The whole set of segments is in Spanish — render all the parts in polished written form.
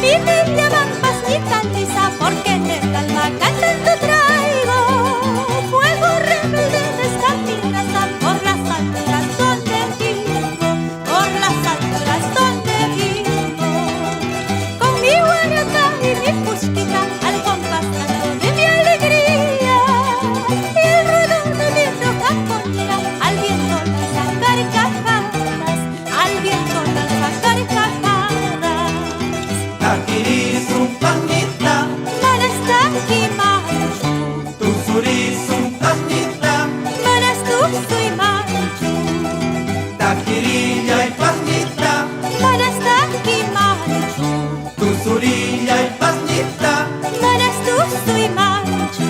mí me llaman Pasita Lisa porque en el alma cantando traigo fuego rebelde de esta mi raza por las alturas donde vivo, por las alturas donde vivo. Con mi guaraca y mi fusquita al compás tanto de mi alegría y el ruido de mi roja pollera al viento lanza carcajadas, al viento lanza carcajadas. Takiri sumpangita, Manas taki manchu, tusuri sumpangita, manas tuksui manchu, takiri yay pangita, manas taki manchu, tusuri yay pangita. manas tuksui manchu.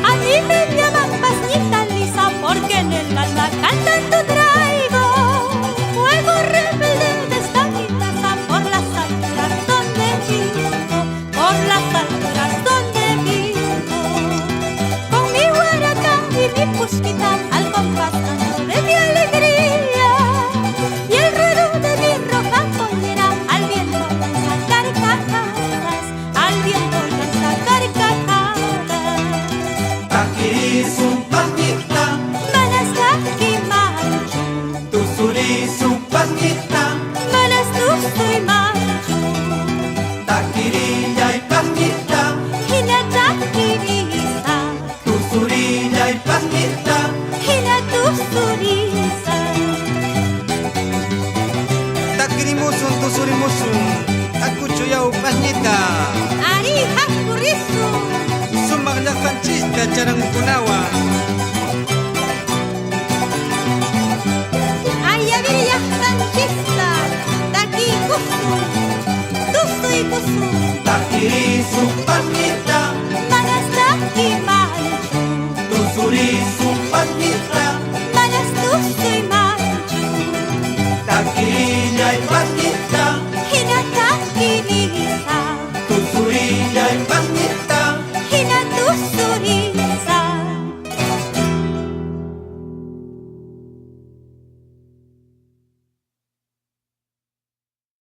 A mí me llaman Pasita Lisa porque en el alma cantando traigo fuego rebelde de esta mi raza por las alturas donde vivo, por las alturas donde vivo. Con mi guaraca y mi fusquita al compás tanto de mi alegría y el ruido de mi roja pollera al viento lanza carcajadas, al viento lanza carcajadas. Takiri sumpangita, Manas taki manchu, tusuri sumpangita, manas tuksui manchu, takiri yay pangita, hina taki bisa, tusuri yay pangita. hina tuksuriza. Takirimusun tusurimusun akuchuyau pañita Ari hakurisu, sumaglaqanchista charankunawa ayaviriya kanchista, taki kusu, tusui kusu. Takiri sumpangita,